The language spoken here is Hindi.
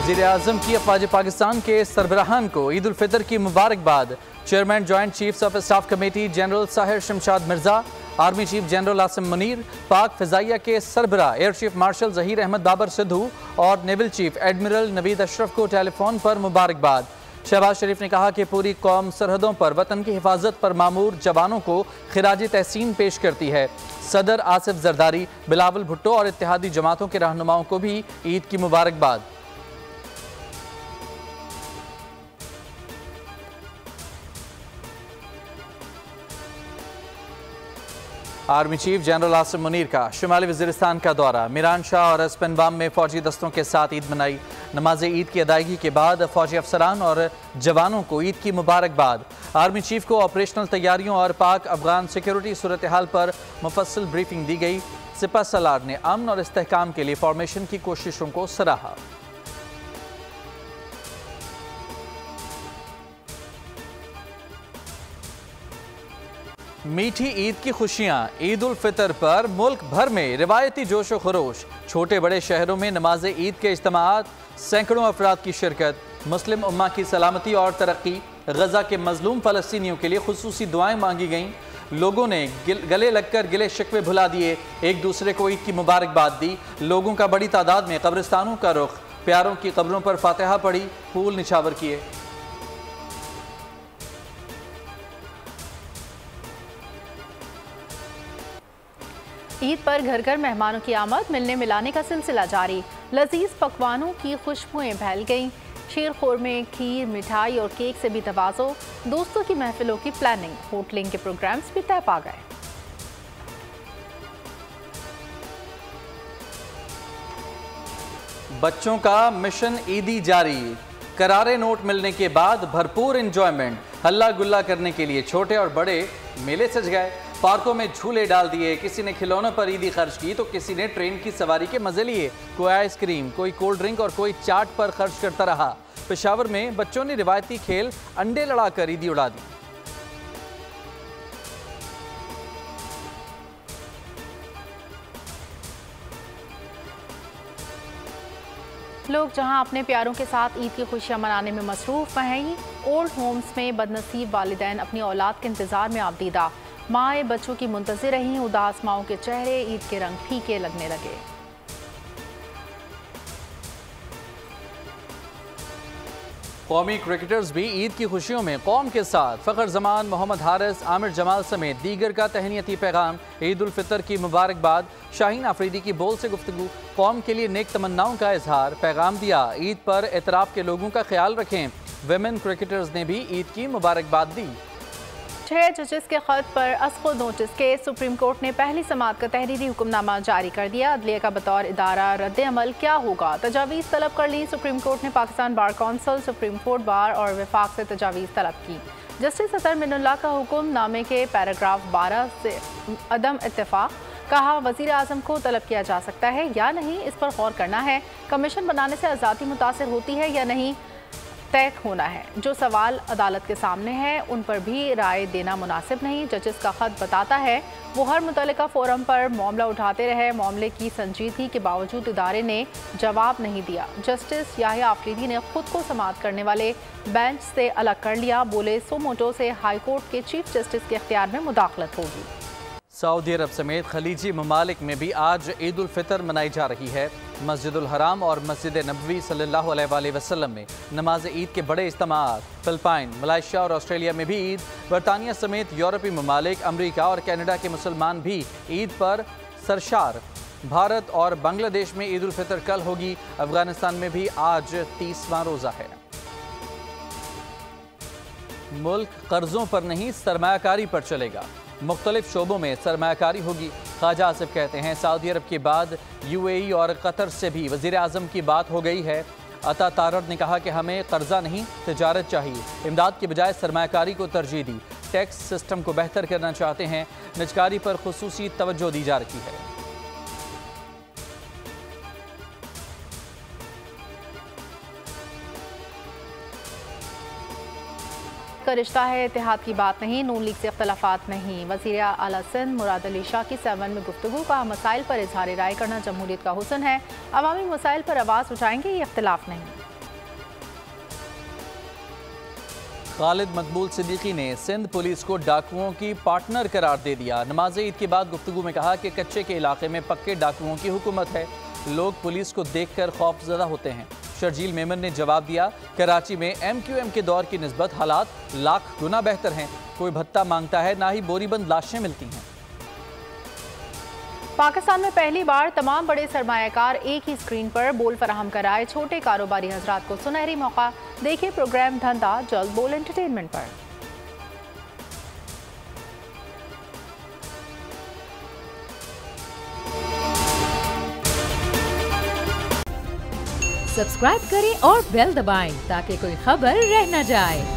वज़ीर-ए-आज़म की अफ़वाज पाकिस्तान के सरबराहान को ईद उल फितर की मुबारकबाद। Chairman joint chiefs of staff committee general Sahir Shamshad Mirza, army chief general Asim Munir, Pak Fizaiya के सरबराह air chief marshal Zaheer Ahmad Babar Sidhu और naval chief admiral Naveed Ashraf को टेलीफोन पर मुबारकबाद। शहबाज शरीफ ने कहा कि पूरी कौम सरहदों पर वतन की हिफाजत पर मामूर जवानों को खिराज तहसीन पेश करती है। सदर आसिफ जरदारी, बिलावल भुट्टो और इत्तेहादी जमातों के रहनुमाओं को भी ईद की मुबारकबाद। Army chief general Asim Munir का शुमाली वज़ीरिस्तान का दौरा। मीरान शाह और हस्बैंडबाम में फौजी दस्तों के साथ ईद मनाई। नमाज ईद की अदायगी के बाद फौजी अफसरान और जवानों को ईद की मुबारकबाद। आर्मी चीफ को ऑपरेशनल तैयारियों और पाक अफगान सिक्योरिटी सूरत हाल पर मुफस्सल ब्रीफिंग दी गई। सिपा सलार ने अमन और इस्तेहकाम के लिए फॉर्मेशन की कोशिशों को सराहा। मीठी ईद की खुशियां। ईद उल फितर पर मुल्क भर में रिवायती जोश व खरोश। छोटे बड़े शहरों में नमाज ईद के इज्तिमाआत, सैकड़ों अफराद की शिरकत। मुस्लिम उम्मा की सलामती और तरक्की। गजा के मजलूम फ़लस्तीनियों के लिए खुसूसी दुआएं मांगी गईं। लोगों ने गले लगकर गिले शिकवे भुला दिए, एक दूसरे को ईद की मुबारकबाद दी। लोगों का बड़ी तादाद में कब्रिस्तानों का रुख, प्यारों की कब्रों पर फातिहा पढ़ी, फूल निछावर किए। ईद पर घर घर मेहमानों की आमद, मिलने मिलाने का सिलसिला जारी। लजीज पकवानों की खुशबुएं फैल गईं। शीर खुरमे, खीर, मिठाई और केक से भी तवाज़ो। दोस्तों की महफिलों की प्लानिंग, होटलिंग के प्रोग्राम्स भी तय पा गए। बच्चों का मिशन ईदी जारी। करारे नोट मिलने के बाद भरपूर एंजॉयमेंट। हल्ला गुल्ला करने के लिए छोटे और बड़े मेले सज गए। पार्कों में झूले डाल दिए। किसी ने खिलौनों पर ईदी खर्च की तो किसी ने ट्रेन की सवारी के मजे लिए। कोई आइसक्रीम, कोई कोल्ड ड्रिंक और कोई चाट पर खर्च करता रहा। पेशावर में बच्चों ने रिवायती खेल अंडे लड़ाकर ईदी उड़ा दी। लोग जहां अपने प्यारों के साथ ईद की खुशियां मनाने में मसरूफ हैं, ओल्ड होम्स में बदनसीब वालिदैन अपनी औलाद के इंतजार में आबदीदा। माएँ बच्चों की मुंतज़िर रहीं, उदास माओं के चेहरे ईद के रंग फीके लगने लगे। कौमी क्रिकेटर्स भी ईद की खुशियों में कौम के साथ। फ़खर जमान, मोहम्मद हारिस, आमिर जमाल समेत दीगर का तहनीती पैगाम। ईद उल फितर की मुबारकबाद। शाहीन आफरीदी की बोल से गुफ्तगू। कौम के लिए नेक तमन्नाओं का इजहार। पैगाम दिया, ईद पर एतराफ़ के लोगों का ख्याल रखें। वेमेन क्रिकेटर्स ने भी ईद की मुबारकबाद दी। 6 जजेस के खत पर अस्को नोटिस के सुप्रीम कोर्ट ने पहली समाअत का तहरीरी हुक्मनामा जारी कर दिया। अदलिया का बतौर इदारा रद्द अमल क्या होगा, तजावीज़ तलब कर ली। सुप्रीम कोर्ट ने Pakistan bar council, supreme court bar और वफाक से तजावीज़ तलब की। जस्टिस अतर मिनुल्लाह का हुक्मनामे के पैराग्राफ 12 से अदम इत्तेफाक। कहा, वज़ीर आज़म को तलब किया जा सकता है या नहीं, इस पर गौर करना है। कमीशन बनाने से आज़ादी मुतासिर होती है या नहीं, तय होना है। जो सवाल अदालत के सामने है उन पर भी राय देना मुनासिब नहीं। जजेस का खत बताता है वो हर मुतल्लिका फोरम पर मामला उठाते रहे। मामले की संजीदगी के बावजूद इदारे ने जवाब नहीं दिया। जस्टिस याहिया आफरीदी ने खुद को समाअत करने वाले बेंच से अलग कर लिया। बोले, सो मोटो से हाई कोर्ट के चीफ जस्टिस के इख्तियार में मुदाखलत होगी। सऊदी अरब समेत खलीजी ममालिक में भी आज ईद उल फितर मनाई जा रही है। मस्जिदुल हराम और मस्जिद नबवी सल्लल्लाहु अलैहि वसल्लम में नमाज ईद के बड़े इज्तिमाआत। फिलिपाइन, मलेशिया और ऑस्ट्रेलिया में भी ईद। बरतानिया समेत यूरोपीय ममालिक, अमरीका और कनाडा के मुसलमान भी ईद पर सरशार। भारत और बांग्लादेश में ईद उल फितर कल होगी। अफगानिस्तान में भी आज 30वां रोज़ा है। मुल्क कर्जों पर नहीं, सरमायाकारी पर चलेगा। मुख्तलिफ शोबों में सरमायाकारी होगी। ख्वाजा आसिफ कहते हैं, सऊदी अरब के बाद UAE और कतर से भी वज़ीर आज़म की बात हो गई है। अता तारड़ ने कहा कि हमें कर्जा नहीं, तिजारत चाहिए। इमदाद के बजाय सरमायाकारी को तरजीह दी। टैक्स सिस्टम को बेहतर करना चाहते हैं। निजकारी पर खुसूसी तवज्जो दी जा रही है। का रिश्ता है, इत्तेहाद की बात नहीं। नून लीग से इख्तलाफात नहीं। वज़ीर आला सिंध मुराद अली शाह की 7 में गुफ्तगू। कहा, मसाइल पर इजहार राय करना जमहूरियत का हुस्न है। अवामी मसाइल पर आवाज़ उठाएंगे, ये इख्तलाफ नहीं। खालिद मकबूल सिद्दीकी ने सिंध पुलिस को डाकुओं की पार्टनर करार दे दिया। नमाज ईद के बाद गुफ्तगू में कहा कि कच्चे के इलाके में पक्के डाकुओं की हुकूमत है, लोग पुलिस को देखकर खौफजदा होते हैं। शर्जील मेमन ने जवाब दिया, कराची में MQM के दौर की निस्बत हालात लाख गुना बेहतर हैं। कोई भत्ता मांगता है, ना ही बोरीबंद लाशें मिलती हैं। पाकिस्तान में पहली बार तमाम बड़े सरमायाकार एक ही स्क्रीन पर बोल फराहम कराए, छोटे कारोबारी हजरात को सुनहरी मौका। देखिए प्रोग्राम धंधा जल्द बोल एंटरटेनमेंट पर। सब्सक्राइब करें और बेल दबाएं ताकि कोई खबर रह न जाए।